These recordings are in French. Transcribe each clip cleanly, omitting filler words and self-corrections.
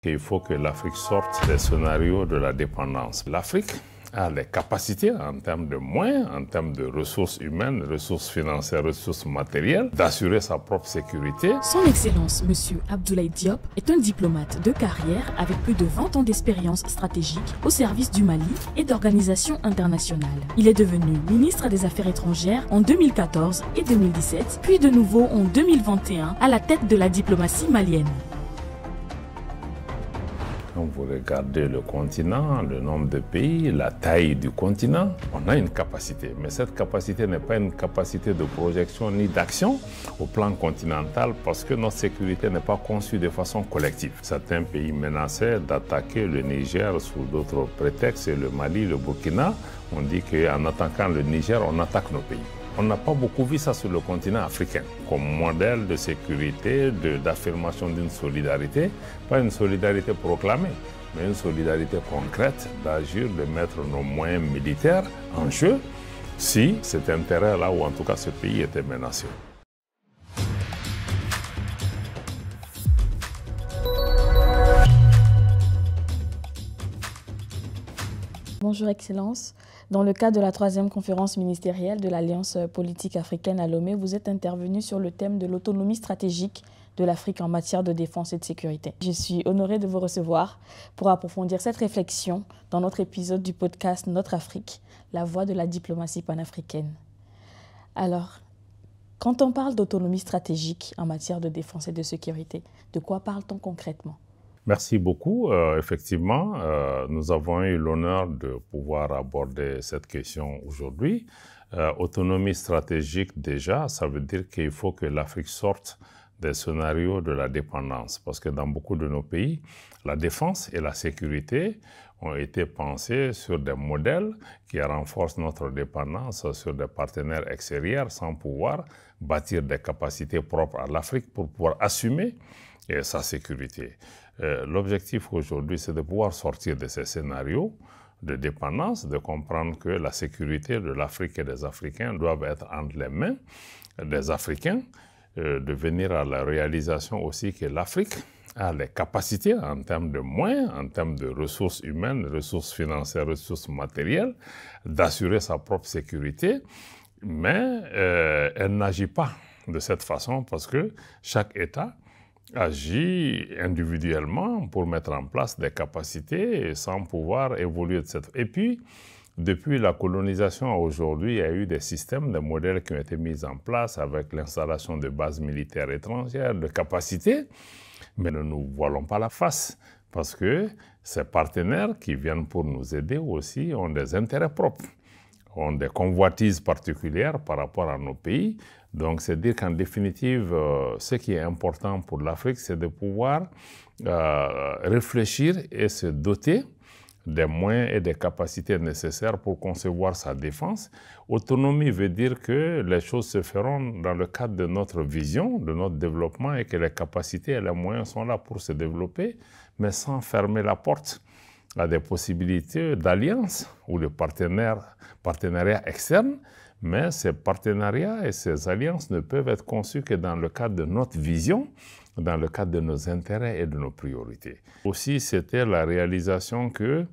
qu'il faut que l'Afrique sorte des scénarios de la dépendance. L'Afrique a les capacités en termes de moyens, en termes de ressources humaines, ressources financières, ressources matérielles, d'assurer sa propre sécurité. Son Excellence, M. Abdoulaye Diop, est un diplomate de carrière avec plus de 20 ans d'expérience stratégique au service du Mali et d'organisations internationales. Il est devenu ministre des Affaires étrangères en 2014 et 2017, puis de nouveau en 2021 à la tête de la diplomatie malienne. Quand vous regardez le continent, le nombre de pays, la taille du continent, on a une capacité. Mais cette capacité n'est pas une capacité de projection ni d'action au plan continental parce que notre sécurité n'est pas conçue de façon collective. Certains pays menaçaient d'attaquer le Niger sous d'autres prétextes et le Mali, le Burkina. On dit qu'en attaquant le Niger, on attaque nos pays. On n'a pas beaucoup vu ça sur le continent africain, comme modèle de sécurité, d'affirmation d'une solidarité, pas une solidarité proclamée, mais une solidarité concrète d'agir, de mettre nos moyens militaires en jeu si cet intérêt-là, ou en tout cas ce pays, était menacé. Bonjour Excellence. Dans le cadre de la 3e conférence ministérielle de l'Alliance politique africaine à Lomé, vous êtes intervenu sur le thème de l'autonomie stratégique de l'Afrique en matière de défense et de sécurité. Je suis honorée de vous recevoir pour approfondir cette réflexion dans notre épisode du podcast Notre Afrique, la voix de la diplomatie panafricaine. Alors, quand on parle d'autonomie stratégique en matière de défense et de sécurité, de quoi parle-t-on concrètement ? Merci beaucoup. Effectivement, nous avons eu l'honneur de pouvoir aborder cette question aujourd'hui. Autonomie stratégique, déjà, ça veut dire qu'il faut que l'Afrique sorte des scénarios de la dépendance. Parce que dans beaucoup de nos pays, la défense et la sécurité ont été pensées sur des modèles qui renforcent notre dépendance sur des partenaires extérieurs sans pouvoir bâtir des capacités propres à l'Afrique pour pouvoir assumer sa sécurité. L'objectif aujourd'hui, c'est de pouvoir sortir de ces scénarios de dépendance, de comprendre que la sécurité de l'Afrique et des Africains doivent être entre les mains des Africains, de venir à la réalisation aussi que l'Afrique a les capacités en termes de moyens, en termes de ressources humaines, ressources financières, ressources matérielles, d'assurer sa propre sécurité, mais elle n'agit pas de cette façon parce que chaque État agit individuellement pour mettre en place des capacités sans pouvoir évoluer de cette... Et puis, depuis la colonisation à aujourd'hui, il y a eu des systèmes, des modèles qui ont été mis en place avec l'installation de bases militaires étrangères, de capacités, mais ne nous voilons pas la face parce que ces partenaires qui viennent pour nous aider aussi ont des intérêts propres, ont des convoitises particulières par rapport à nos pays. Donc, c'est dire qu'en définitive, ce qui est important pour l'Afrique, c'est de pouvoir réfléchir et se doter des moyens et des capacités nécessaires pour concevoir sa défense. Autonomie veut dire que les choses se feront dans le cadre de notre vision, de notre développement, et que les capacités et les moyens sont là pour se développer, mais sans fermer la porte à des possibilités d'alliance ou de partenariats externes. Mais ces partenariats et ces alliances ne peuvent être conçus que dans le cadre de notre vision, dans le cadre de nos intérêts et de nos priorités. Aussi, c'était la réalisation que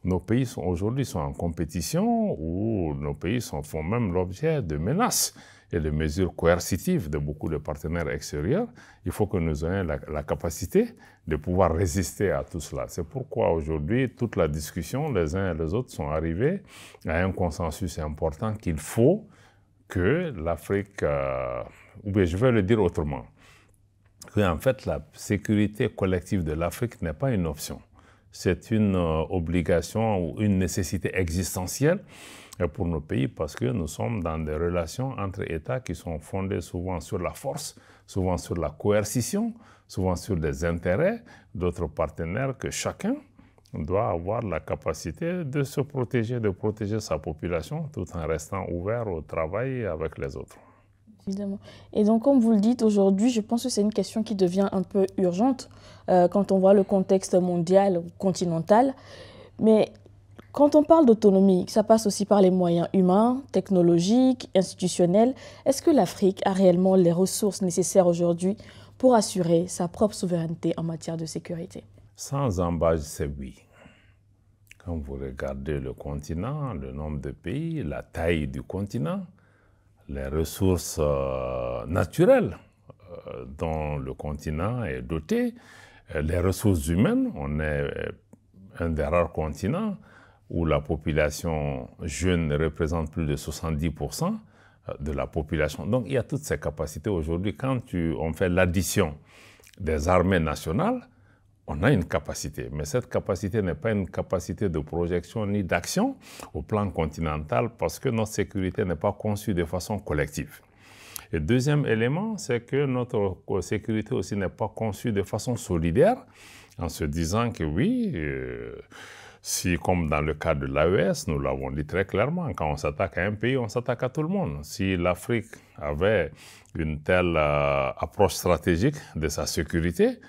nos pays aujourd'hui sont en compétition, ou nos pays font même l'objet de menaces et de mesures coercitives de beaucoup de partenaires extérieurs. Il faut que nous ayons la capacité de pouvoir résister à tout cela. C'est pourquoi aujourd'hui, toute la discussion, les uns et les autres sont arrivés à un consensus important qu'il faut que l'Afrique, ou bien je vais le dire autrement, qu'en fait la sécurité collective de l'Afrique n'est pas une option. C'est une obligation ou une nécessité existentielle pour nos pays parce que nous sommes dans des relations entre États qui sont fondées souvent sur la force, souvent sur la coercition, souvent sur des intérêts d'autres partenaires que chacun doit avoir la capacité de se protéger, de protéger sa population tout en restant ouvert au travail avec les autres. Évidemment. Et donc, comme vous le dites aujourd'hui, je pense que c'est une question qui devient un peu urgente quand on voit le contexte mondial ou continental. Mais quand on parle d'autonomie, ça passe aussi par les moyens humains, technologiques, institutionnels. Est-ce que l'Afrique a réellement les ressources nécessaires aujourd'hui pour assurer sa propre souveraineté en matière de sécurité? Sans embâche, c'est oui. Quand vous regardez le continent, le nombre de pays, la taille du continent, les ressources naturelles dont le continent est doté, les ressources humaines, on est un des rares continents où la population jeune représente plus de 70% de la population. Donc il y a toutes ces capacités aujourd'hui. Quand on fait l'addition des armées nationales, on a une capacité, mais cette capacité n'est pas une capacité de projection ni d'action au plan continental parce que notre sécurité n'est pas conçue de façon collective. Et deuxième élément, c'est que notre sécurité aussi n'est pas conçue de façon solidaire en se disant que oui, si comme dans le cas de l'AES, nous l'avons dit très clairement, quand on s'attaque à un pays, on s'attaque à tout le monde. Si l'Afrique avait une telle approche stratégique de sa sécurité,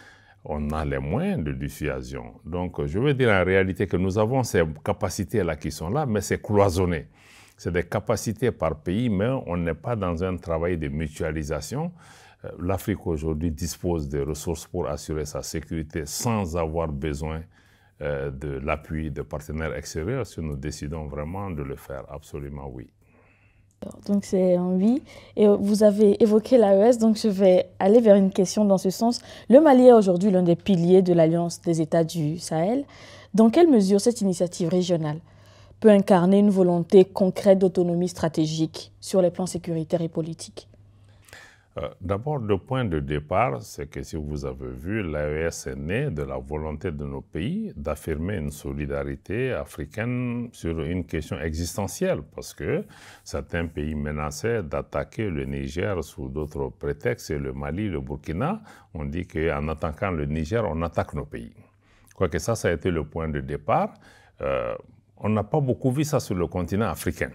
on a les moyens de dissuasion. Donc, je veux dire en réalité que nous avons ces capacités-là qui sont là, mais c'est cloisonné. C'est des capacités par pays, mais on n'est pas dans un travail de mutualisation. L'Afrique aujourd'hui dispose de ressources pour assurer sa sécurité sans avoir besoin de l'appui de partenaires extérieurs. Si nous décidons vraiment de le faire, absolument oui. Donc c'est un oui. Et vous avez évoqué l'AES, donc je vais aller vers une question dans ce sens. Le Mali est aujourd'hui l'un des piliers de l'Alliance des États du Sahel. Dans quelle mesure cette initiative régionale peut incarner une volonté concrète d'autonomie stratégique sur les plans sécuritaires et politiques? D'abord, le point de départ, c'est que si vous avez vu, l'AES est né de la volonté de nos pays d'affirmer une solidarité africaine sur une question existentielle, parce que certains pays menaçaient d'attaquer le Niger sous d'autres prétextes, et le Mali, le Burkina, on dit qu'en attaquant le Niger, on attaque nos pays. Quoique ça a été le point de départ. On n'a pas beaucoup vu ça sur le continent africain.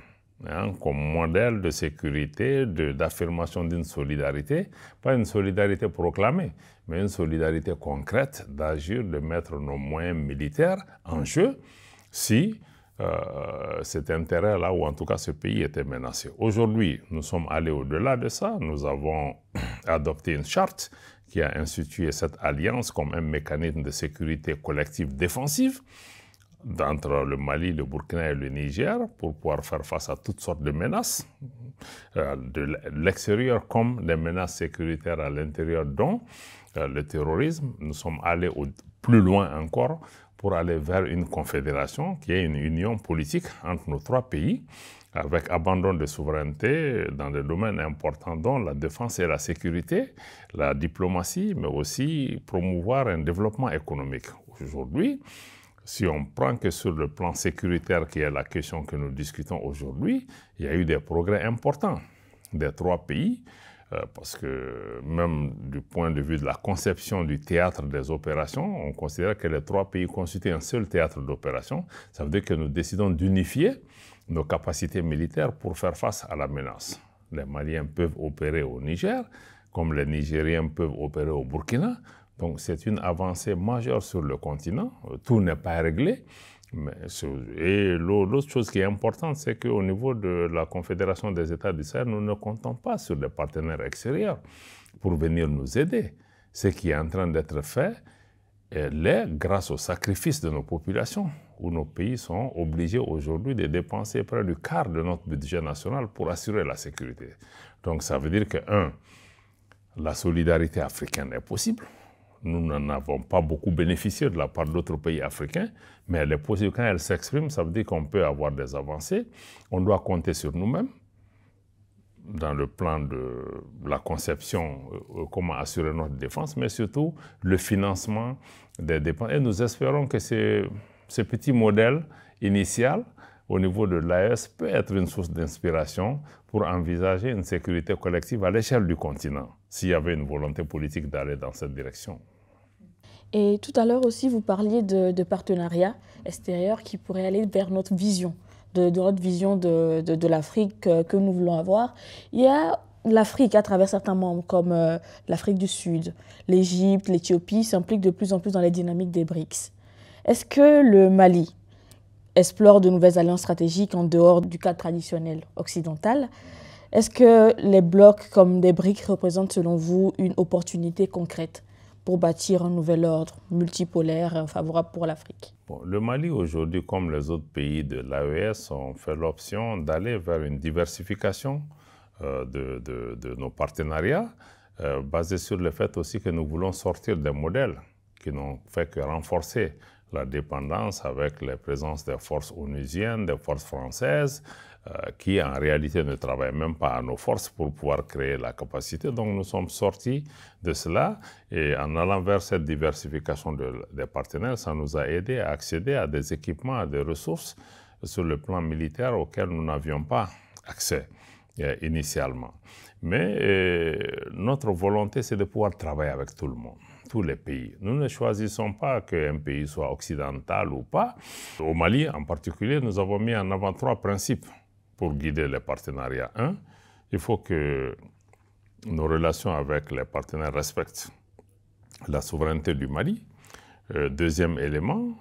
Comme modèle de sécurité, d'affirmation d'une solidarité, pas une solidarité proclamée, mais une solidarité concrète d'agir, de mettre nos moyens militaires en jeu si cet intérêt-là, ou en tout cas ce pays était menacé. Aujourd'hui, nous sommes allés au-delà de ça, nous avons adopté une charte qui a institué cette alliance comme un mécanisme de sécurité collective défensive entre le Mali, le Burkina et le Niger pour pouvoir faire face à toutes sortes de menaces de l'extérieur comme des menaces sécuritaires à l'intérieur, dont le terrorisme. Nous sommes allés plus loin encore pour aller vers une confédération qui est une union politique entre nos trois pays avec abandon de souveraineté dans des domaines importants dont la défense et la sécurité, la diplomatie, mais aussi promouvoir un développement économique. Aujourd'hui, si on prend que sur le plan sécuritaire, qui est la question que nous discutons aujourd'hui, il y a eu des progrès importants des trois pays, parce que même du point de vue de la conception du théâtre des opérations, on considère que les trois pays constituent un seul théâtre d'opération. Ça veut dire que nous décidons d'unifier nos capacités militaires pour faire face à la menace. Les Maliens peuvent opérer au Niger, comme les Nigériens peuvent opérer au Burkina. Donc c'est une avancée majeure sur le continent. Tout n'est pas réglé. Et l'autre chose qui est importante, c'est qu'au niveau de la Confédération des États du Sahel, nous ne comptons pas sur des partenaires extérieurs pour venir nous aider. Ce qui est en train d'être fait l'est grâce au sacrifice de nos populations, où nos pays sont obligés aujourd'hui de dépenser près du quart de notre budget national pour assurer la sécurité. Donc ça veut dire que, la solidarité africaine est possible. Nous n'en avons pas beaucoup bénéficié de la part d'autres pays africains, mais elle est possible. Quand elle s'exprime, ça veut dire qu'on peut avoir des avancées. On doit compter sur nous-mêmes dans le plan de la conception, comment assurer notre défense, mais surtout le financement des dépenses. Et nous espérons que ce petit modèle initial au niveau de l'AES peut être une source d'inspiration pour envisager une sécurité collective à l'échelle du continent, s'il y avait une volonté politique d'aller dans cette direction. Et tout à l'heure aussi, vous parliez de partenariats extérieurs qui pourraient aller vers notre vision, de notre vision de l'Afrique que nous voulons avoir. Il y a l'Afrique à travers certains membres comme l'Afrique du Sud, l'Égypte, l'Éthiopie s'impliquent de plus en plus dans les dynamiques des BRICS. Est-ce que le Mali explore de nouvelles alliances stratégiques en dehors du cadre traditionnel occidental? Est-ce que les blocs comme des BRICS représentent selon vous une opportunité concrète pour bâtir un nouvel ordre multipolaire favorable pour l'Afrique? Bon, le Mali aujourd'hui, comme les autres pays de l'AES, ont fait l'option d'aller vers une diversification de nos partenariats, basée sur le fait aussi que nous voulons sortir des modèles qui n'ont fait que renforcer la dépendance avec la présence des forces onusiennes, des forces françaises, qui en réalité ne travaillent même pas à nos forces pour pouvoir créer la capacité. Donc nous sommes sortis de cela et en allant vers cette diversification des partenaires, ça nous a aidé à accéder à des équipements, à des ressources sur le plan militaire auxquels nous n'avions pas accès initialement. Mais notre volonté, c'est de pouvoir travailler avec tout le monde, tous les pays. Nous ne choisissons pas qu'un pays soit occidental ou pas. Au Mali, en particulier, nous avons mis en avant 3 principes pour guider les partenariats. 1, il faut que nos relations avec les partenaires respectent la souveraineté du Mali. Deuxième élément,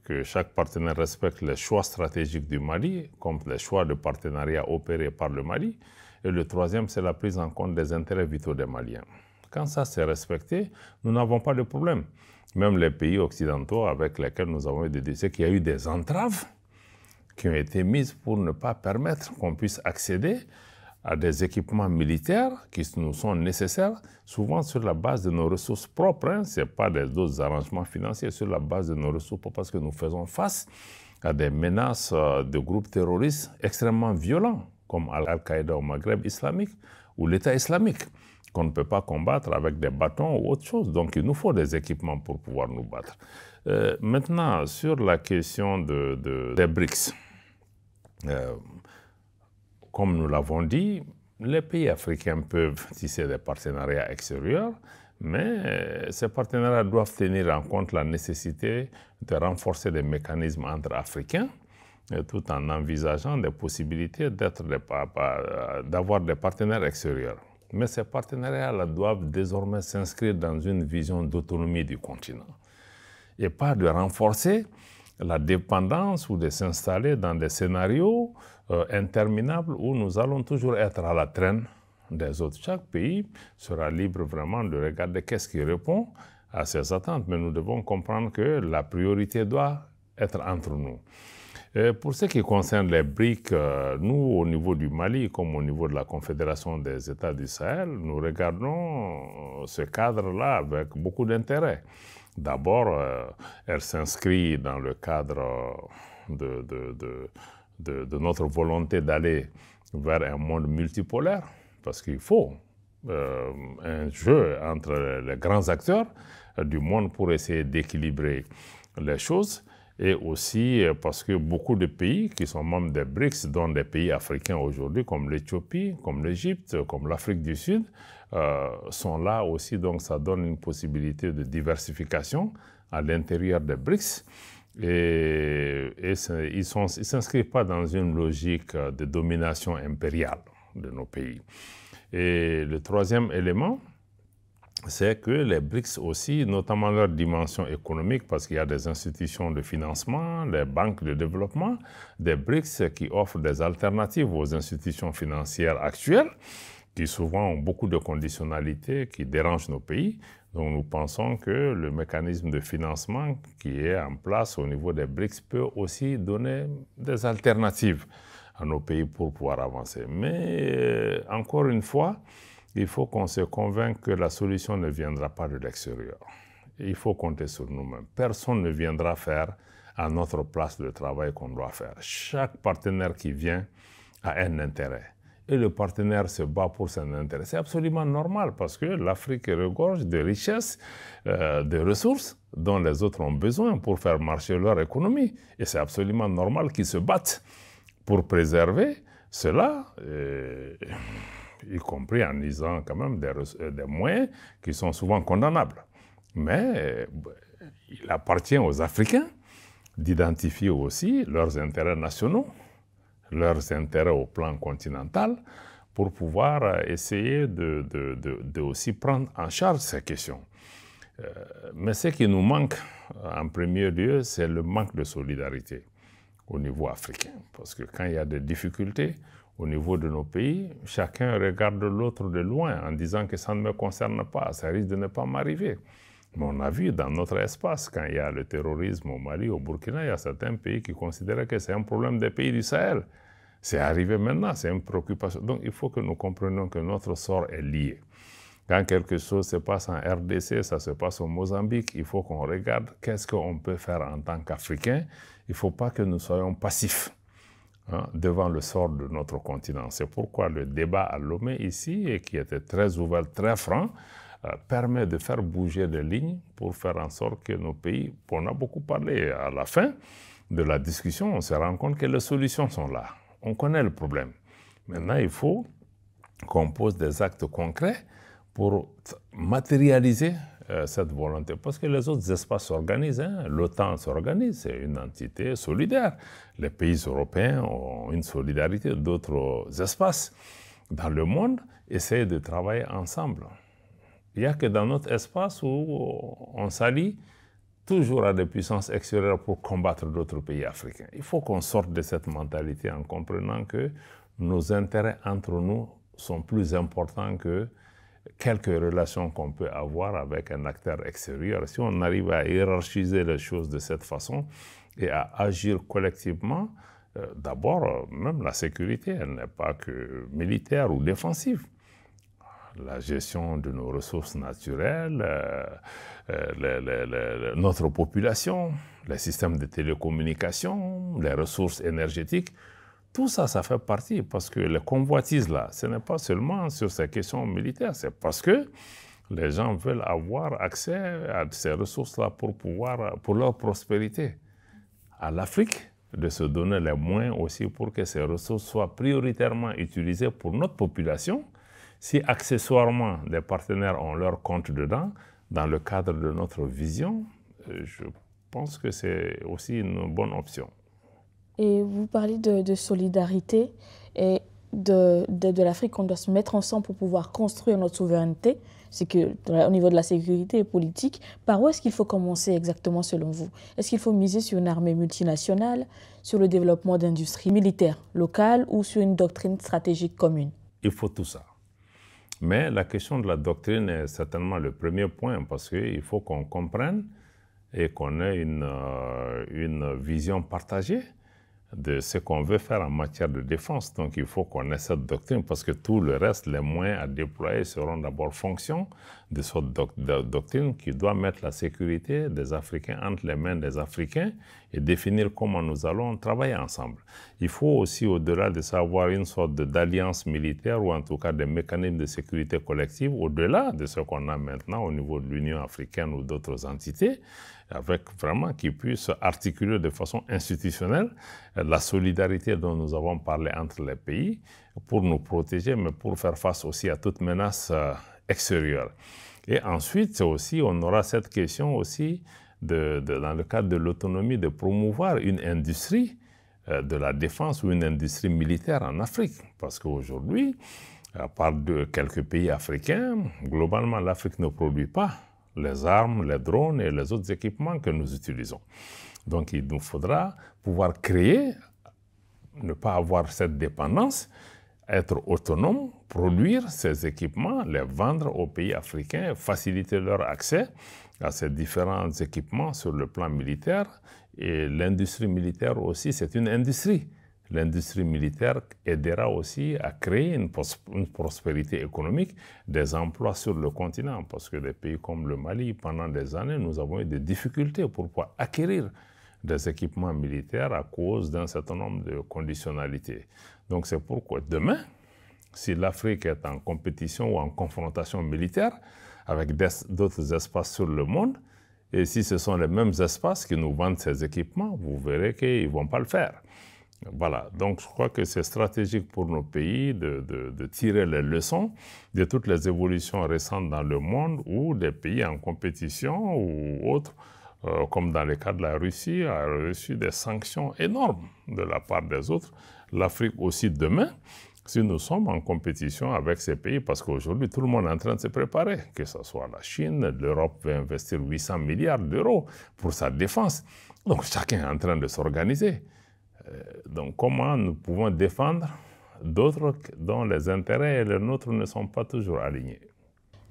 que chaque partenaire respecte les choix stratégiques du Mali, comme les choix de partenariat opérés par le Mali. Et le troisième, c'est la prise en compte des intérêts vitaux des Maliens. Quand ça c'est respecté, nous n'avons pas de problème. Même les pays occidentaux avec lesquels nous avons eu des décès, qu'il y a eu des entraves qui ont été mises pour ne pas permettre qu'on puisse accéder à des équipements militaires qui nous sont nécessaires, souvent sur la base de nos ressources propres. Ce n'est pas des autres arrangements financiers, sur la base de nos ressources propres, parce que nous faisons face à des menaces de groupes terroristes extrêmement violents, comme Al-Qaïda au Maghreb islamique ou l'État islamique, qu'on ne peut pas combattre avec des bâtons ou autre chose. Donc il nous faut des équipements pour pouvoir nous battre. Maintenant, sur la question des BRICS, comme nous l'avons dit, les pays africains peuvent tisser des partenariats extérieurs, mais ces partenariats doivent tenir en compte la nécessité de renforcer les mécanismes entre Africains, tout en envisageant des possibilités d'avoir des partenaires extérieurs. Mais ces partenariats-là doivent désormais s'inscrire dans une vision d'autonomie du continent et pas de renforcer la dépendance ou de s'installer dans des scénarios interminables où nous allons toujours être à la traîne des autres. Chaque pays sera libre vraiment de regarder qu'est-ce qui répond à ses attentes, mais nous devons comprendre que la priorité doit être entre nous. Pour ce qui concerne les BRICS, nous, au niveau du Mali, comme au niveau de la Confédération des États du Sahel, nous regardons ce cadre-là avec beaucoup d'intérêt. D'abord, elle s'inscrit dans le cadre de notre volonté d'aller vers un monde multipolaire, parce qu'il faut un jeu entre les grands acteurs du monde pour essayer d'équilibrer les choses. Et aussi parce que beaucoup de pays qui sont membres des BRICS, dont des pays africains aujourd'hui, comme l'Éthiopie, comme l'Égypte, comme l'Afrique du Sud, sont là aussi. Donc ça donne une possibilité de diversification à l'intérieur des BRICS. Et ils ne s'inscrivent pas dans une logique de domination impériale de nos pays. Et le troisième élément, c'est que les BRICS aussi, notamment leur dimension économique, parce qu'il y a des institutions de financement, les banques de développement, des BRICS qui offrent des alternatives aux institutions financières actuelles, qui souvent ont beaucoup de conditionnalités qui dérangent nos pays. Donc nous pensons que le mécanisme de financement qui est en place au niveau des BRICS peut aussi donner des alternatives à nos pays pour pouvoir avancer. Mais encore une fois, il faut qu'on se convainque que la solution ne viendra pas de l'extérieur. Il faut compter sur nous-mêmes. Personne ne viendra faire à notre place le travail qu'on doit faire. Chaque partenaire qui vient a un intérêt. Et le partenaire se bat pour son intérêt. C'est absolument normal parce que l'Afrique regorge de richesses, de ressources dont les autres ont besoin pour faire marcher leur économie. Et c'est absolument normal qu'ils se battent pour préserver cela. Y compris en usant quand même des moyens qui sont souvent condamnables. Mais il appartient aux Africains d'identifier aussi leurs intérêts nationaux, leurs intérêts au plan continental, pour pouvoir essayer de aussi prendre en charge ces questions. Mais ce qui nous manque en premier lieu, c'est le manque de solidarité au niveau africain. Parce que quand il y a des difficultés, au niveau de nos pays, chacun regarde l'autre de loin en disant que ça ne me concerne pas, ça risque de ne pas m'arriver. Mais on a vu dans notre espace, quand il y a le terrorisme au Mali, au Burkina, il y a certains pays qui considéraient que c'est un problème des pays du Sahel. C'est arrivé maintenant, c'est une préoccupation. Donc il faut que nous comprenions que notre sort est lié. Quand quelque chose se passe en RDC, ça se passe au Mozambique, il faut qu'on regarde qu'est-ce qu'on peut faire en tant qu'Africains. Il ne faut pas que nous soyons passifs devant le sort de notre continent. C'est pourquoi le débat à Lomé ici, et qui était très ouvert, très franc, permet de faire bouger les lignes pour faire en sorte que nos pays, on a beaucoup parlé à la fin de la discussion, on se rend compte que les solutions sont là. On connaît le problème. Maintenant, il faut qu'on pose des actes concrets pour matérialiser cette volonté. Parce que les autres espaces s'organisent. L'OTAN s'organise, c'est une entité solidaire. Les pays européens ont une solidarité. D'autres espaces dans le monde essayent de travailler ensemble. Il n'y a que dans notre espace où on s'allie toujours à des puissances extérieures pour combattre d'autres pays africains. Il faut qu'on sorte de cette mentalité en comprenant que nos intérêts entre nous sont plus importants que quelques relations qu'on peut avoir avec un acteur extérieur. Si on arrive à hiérarchiser les choses de cette façon et à agir collectivement, d'abord, même la sécurité, elle n'est pas que militaire ou défensive. La gestion de nos ressources naturelles, notre population, les systèmes de télécommunication, les ressources énergétiques, tout ça, ça fait partie parce que les convoitises là, ce n'est pas seulement sur ces questions militaires, c'est parce que les gens veulent avoir accès à ces ressources-là pour leur prospérité. À l'Afrique, de se donner les moyens aussi pour que ces ressources soient prioritairement utilisées pour notre population. Si accessoirement les partenaires ont leur compte dedans, dans le cadre de notre vision, je pense que c'est aussi une bonne option. Et vous parlez de solidarité et de l'Afrique, on doit se mettre ensemble pour pouvoir construire notre souveraineté. C'est qu'au niveau de la sécurité politique, par où est-ce qu'il faut commencer exactement selon vous? Est-ce qu'il faut miser sur une armée multinationale, sur le développement d'industries militaires locales ou sur une doctrine stratégique commune? Il faut tout ça. Mais la question de la doctrine est certainement le premier point parce qu'il faut qu'on comprenne et qu'on ait une vision partagée de ce qu'on veut faire en matière de défense. Donc il faut qu'on ait cette doctrine parce que tout le reste, les moyens à déployer seront d'abord fonction de cette doctrine qui doit mettre la sécurité des Africains entre les mains des Africains et définir comment nous allons travailler ensemble. Il faut aussi, au-delà de ça, avoir une sorte d'alliance militaire ou en tout cas des mécanismes de sécurité collective, au-delà de ce qu'on a maintenant au niveau de l'Union africaine ou d'autres entités, avec vraiment qui puissent articuler de façon institutionnelle la solidarité dont nous avons parlé entre les pays pour nous protéger, mais pour faire face aussi à toute menace extérieure. Et ensuite, aussi, on aura cette question aussi, dans le cadre de l'autonomie, de promouvoir une industrie de la défense ou une industrie militaire en Afrique. Parce qu'aujourd'hui, à part de quelques pays africains, globalement, l'Afrique ne produit pas les armes, les drones et les autres équipements que nous utilisons. Donc, il nous faudra pouvoir créer, ne pas avoir cette dépendance, être autonome, produire ces équipements, les vendre aux pays africains, faciliter leur accès à ces différents équipements sur le plan militaire. Et l'industrie militaire aussi, c'est une industrie. L'industrie militaire aidera aussi à créer une prospérité économique, des emplois sur le continent, parce que des pays comme le Mali, pendant des années, nous avons eu des difficultés pour pouvoir acquérir des équipements militaires à cause d'un certain nombre de conditionnalités. Donc c'est pourquoi demain, si l'Afrique est en compétition ou en confrontation militaire avec d'autres espaces sur le monde, et si ce sont les mêmes espaces qui nous vendent ces équipements, vous verrez qu'ils ne vont pas le faire. Voilà, donc je crois que c'est stratégique pour nos pays de tirer les leçons de toutes les évolutions récentes dans le monde où des pays en compétition ou autres, comme dans le cas de la Russie, a reçu des sanctions énormes de la part des autres. L'Afrique aussi demain, si nous sommes en compétition avec ces pays, parce qu'aujourd'hui tout le monde est en train de se préparer, que ce soit la Chine, l'Europe veut investir 800 milliards d'euros pour sa défense. Donc chacun est en train de s'organiser. Donc comment nous pouvons défendre d'autres dont les intérêts et les nôtres ne sont pas toujours alignés?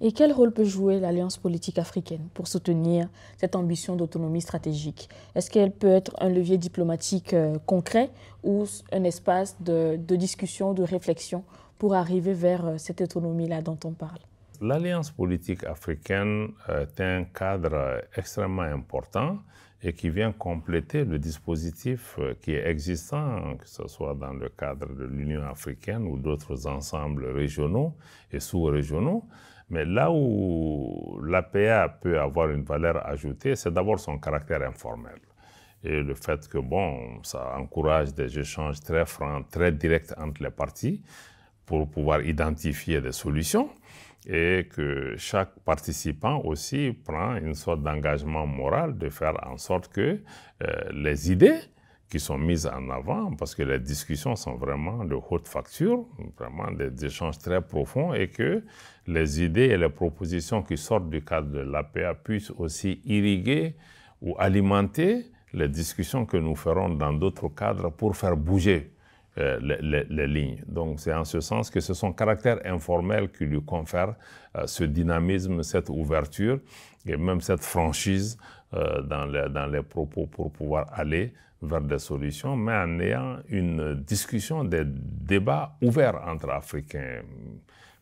Et quel rôle peut jouer l'Alliance politique africaine pour soutenir cette ambition d'autonomie stratégique? Est-ce qu'elle peut être un levier diplomatique concret ou un espace de discussion, de réflexion pour arriver vers cette autonomie-là dont on parle? L'Alliance politique africaine est un cadre extrêmement important et qui vient compléter le dispositif qui est existant, que ce soit dans le cadre de l'Union africaine ou d'autres ensembles régionaux et sous-régionaux. Mais là où l'APA peut avoir une valeur ajoutée, c'est d'abord son caractère informel. Et le fait que, bon, ça encourage des échanges très francs, très directs entre les parties pour pouvoir identifier des solutions et que chaque participant aussi prend une sorte d'engagement moral de faire en sorte que les idées qui sont mises en avant, parce que les discussions sont vraiment de haute facture, vraiment des échanges très profonds, et que les idées et les propositions qui sortent du cadre de l'APA puissent aussi irriguer ou alimenter les discussions que nous ferons dans d'autres cadres pour faire bouger les lignes. Donc c'est en ce sens que c'est son caractère informel qui lui confère ce dynamisme, cette ouverture et même cette franchise dans les propos pour pouvoir aller vers des solutions, mais en ayant une discussion, des débats ouverts entre Africains.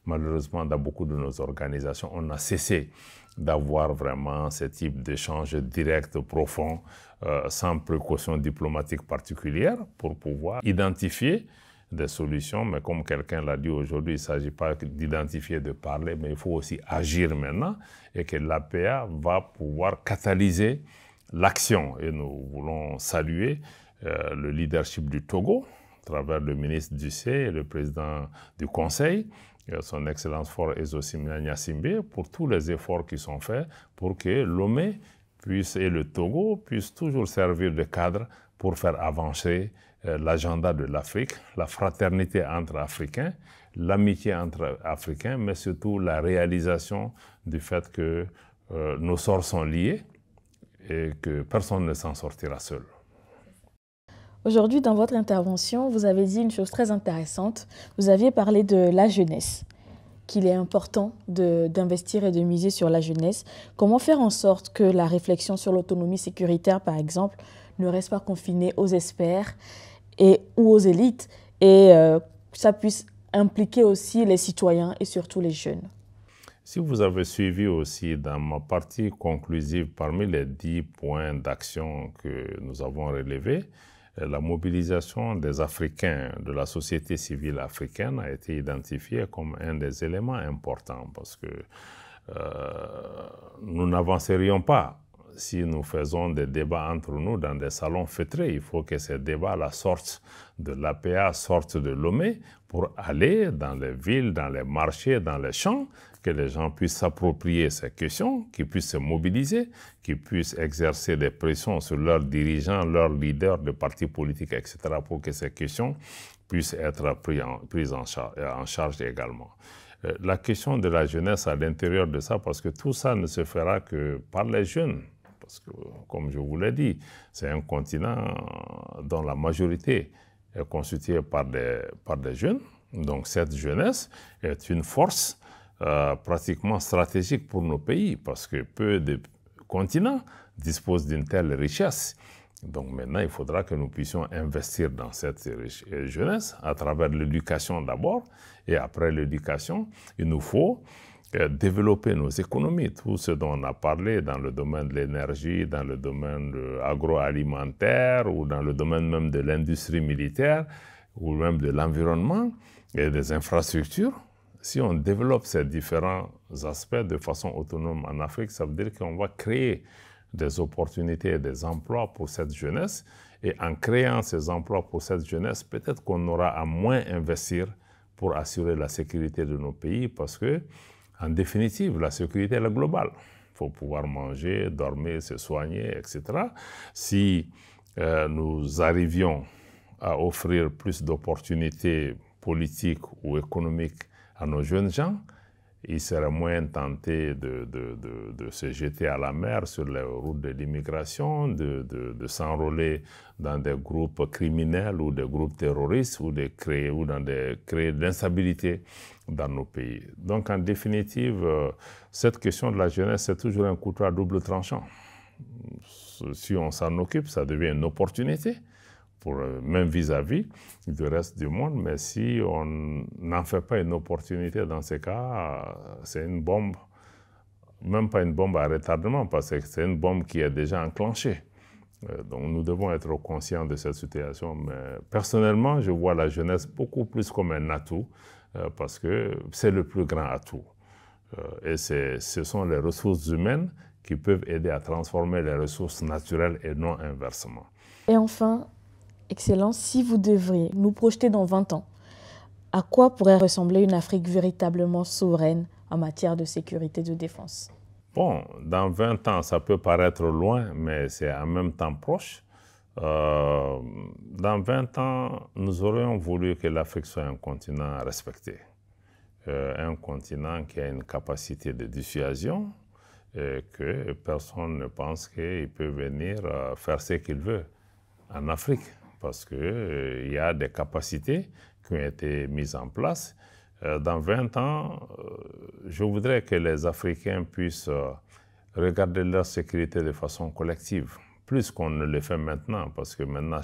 Malheureusement, dans beaucoup de nos organisations, on a cessé d'avoir vraiment ce type d'échange direct, profond, sans précaution diplomatique particulière, pour pouvoir identifier des solutions. Mais comme quelqu'un l'a dit aujourd'hui, il ne s'agit pas d'identifier, de parler, mais il faut aussi agir maintenant, et que l'APA va pouvoir catalyser l'action. Et nous voulons saluer le leadership du Togo, à travers le ministre Ducé et le président du Conseil, son Excellence Faure Ezosimia Gnassingbé, pour tous les efforts qui sont faits pour que Lomé et le Togo puissent toujours servir de cadre pour faire avancer l'agenda de l'Afrique, la fraternité entre Africains, l'amitié entre Africains, mais surtout la réalisation du fait que nos sorts sont liés et que personne ne s'en sortira seul. Aujourd'hui, dans votre intervention, vous avez dit une chose très intéressante. Vous aviez parlé de la jeunesse, qu'il est important d'investir et de miser sur la jeunesse. Comment faire en sorte que la réflexion sur l'autonomie sécuritaire, par exemple, ne reste pas confinée aux experts ou aux élites et ça puisse impliquer aussi les citoyens et surtout les jeunes? Si vous avez suivi aussi dans ma partie conclusive, parmi les 10 points d'action que nous avons relevés, la mobilisation des Africains, de la société civile africaine a été identifiée comme un des éléments importants parce que nous n'avancerions pas si nous faisons des débats entre nous dans des salons feutrés. Il faut que ces débats-là sortent de l'APA, sortent de Lomé pour aller dans les villes, dans les marchés, dans les champs, que les gens puissent s'approprier ces questions, qu'ils puissent se mobiliser, qu'ils puissent exercer des pressions sur leurs dirigeants, leurs leaders de partis politiques, etc., pour que ces questions puissent être prises en charge également. La question de la jeunesse à l'intérieur de ça, parce que tout ça ne se fera que par les jeunes. Parce que, comme je vous l'ai dit, c'est un continent dont la majorité est constituée par des jeunes. Donc cette jeunesse est une force pratiquement stratégique pour nos pays, parce que peu de continents disposent d'une telle richesse. Donc maintenant, il faudra que nous puissions investir dans cette jeunesse à travers l'éducation d'abord, et après l'éducation, il nous faut développer nos économies, tout ce dont on a parlé dans le domaine de l'énergie, dans le domaine agroalimentaire ou dans le domaine même de l'industrie militaire ou même de l'environnement et des infrastructures. Si on développe ces différents aspects de façon autonome en Afrique, ça veut dire qu'on va créer des opportunités et des emplois pour cette jeunesse. Et en créant ces emplois pour cette jeunesse, peut-être qu'on aura à moins investir pour assurer la sécurité de nos pays parce que, en définitive, la sécurité elle est globale. Il faut pouvoir manger, dormir, se soigner, etc. Si nous arrivions à offrir plus d'opportunités politiques ou économiques à nos jeunes gens, ils seraient moins tentés de se jeter à la mer sur les routes de l'immigration, de s'enrôler dans des groupes criminels ou des groupes terroristes ou de créer de l'instabilité dans nos pays. Donc en définitive, cette question de la jeunesse, c'est toujours un couteau à double tranchant. Si on s'en occupe, ça devient une opportunité, même vis-à-vis du reste du monde, mais si on n'en fait pas une opportunité dans ces cas, c'est une bombe, même pas une bombe à retardement, parce que c'est une bombe qui est déjà enclenchée. Donc nous devons être conscients de cette situation, mais personnellement, je vois la jeunesse beaucoup plus comme un atout, parce que c'est le plus grand atout. Et ce sont les ressources humaines qui peuvent aider à transformer les ressources naturelles et non inversement. Et enfin, Excellence, si vous devriez nous projeter dans 20 ans, à quoi pourrait ressembler une Afrique véritablement souveraine en matière de sécurité et de défense? Bon, dans 20 ans, ça peut paraître loin, mais c'est en même temps proche. Dans 20 ans, nous aurions voulu que l'Afrique soit un continent respecté. Un continent qui a une capacité de dissuasion, et que personne ne pense qu'il peut venir faire ce qu'il veut en Afrique, parce qu'il y a des capacités qui ont été mises en place. Dans 20 ans, je voudrais que les Africains puissent regarder leur sécurité de façon collective, plus qu'on ne le fait maintenant, parce que maintenant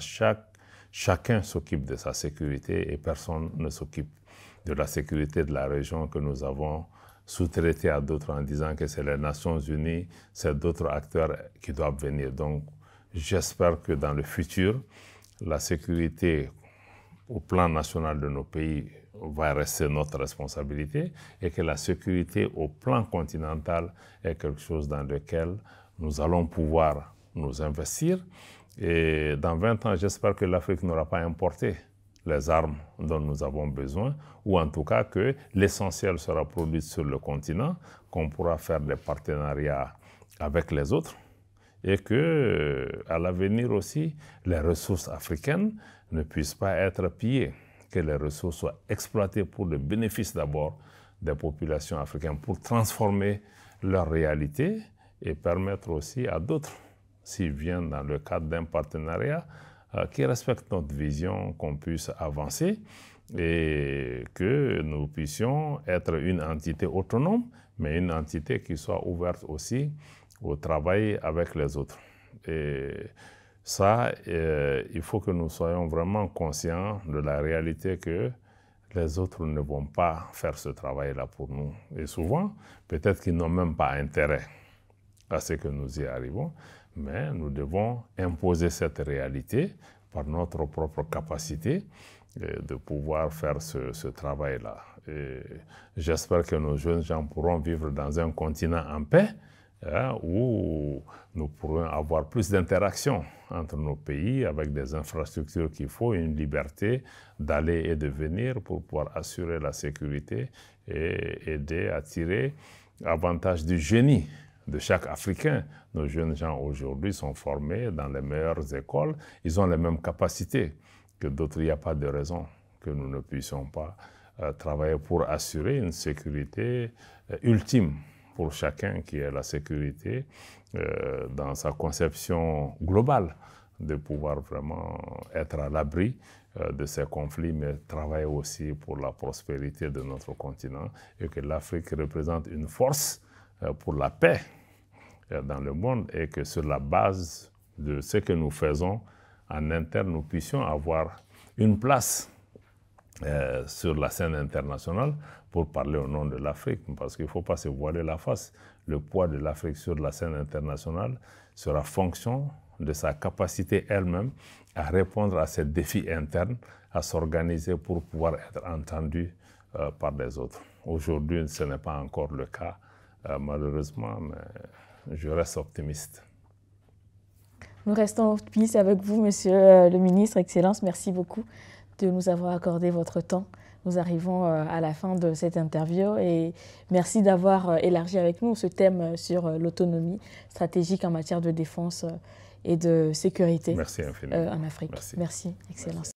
chacun s'occupe de sa sécurité et personne ne s'occupe de la sécurité de la région que nous avons sous-traité à d'autres en disant que c'est les Nations Unies, c'est d'autres acteurs qui doivent venir. Donc, j'espère que dans le futur, la sécurité au plan national de nos pays va rester notre responsabilité et que la sécurité au plan continental est quelque chose dans lequel nous allons pouvoir nous investir. Et dans 20 ans, j'espère que l'Afrique n'aura pas importé les armes dont nous avons besoin, ou en tout cas que l'essentiel sera produit sur le continent, qu'on pourra faire des partenariats avec les autres, et que, à l'avenir aussi, les ressources africaines ne puissent pas être pillées, que les ressources soient exploitées pour le bénéfice d'abord des populations africaines, pour transformer leur réalité et permettre aussi à d'autres, s'ils viennent dans le cadre d'un partenariat, qui respectent notre vision, qu'on puisse avancer et que nous puissions être une entité autonome, mais une entité qui soit ouverte aussi au travail avec les autres. Et ça, il faut que nous soyons vraiment conscients de la réalité que les autres ne vont pas faire ce travail-là pour nous. Et souvent, peut-être qu'ils n'ont même pas intérêt à ce que nous y arrivons, mais nous devons imposer cette réalité par notre propre capacité de pouvoir faire ce travail-là. J'espère que nos jeunes gens pourront vivre dans un continent en paix, où nous pourrons avoir plus d'interactions entre nos pays avec des infrastructures qu'il faut, une liberté d'aller et de venir pour pouvoir assurer la sécurité et aider à tirer avantage du génie de chaque Africain. Nos jeunes gens aujourd'hui sont formés dans les meilleures écoles, ils ont les mêmes capacités que d'autres. Il n'y a pas de raison que nous ne puissions pas travailler pour assurer une sécurité ultime pour chacun, qui est la sécurité dans sa conception globale, de pouvoir vraiment être à l'abri de ces conflits, mais travailler aussi pour la prospérité de notre continent, et que l'Afrique représente une force pour la paix dans le monde, et que sur la base de ce que nous faisons en interne, nous puissions avoir une place sur la scène internationale pour parler au nom de l'Afrique, parce qu'il ne faut pas se voiler la face. Le poids de l'Afrique sur la scène internationale sera fonction de sa capacité elle-même à répondre à ces défis internes, à s'organiser pour pouvoir être entendue par les autres. Aujourd'hui, ce n'est pas encore le cas, malheureusement, mais je reste optimiste. Nous restons optimistes avec vous, Monsieur le ministre. Excellence, merci beaucoup de nous avoir accordé votre temps. Nous arrivons à la fin de cette interview et merci d'avoir élargi avec nous ce thème sur l'autonomie stratégique en matière de défense et de sécurité en Afrique. Merci, Excellence.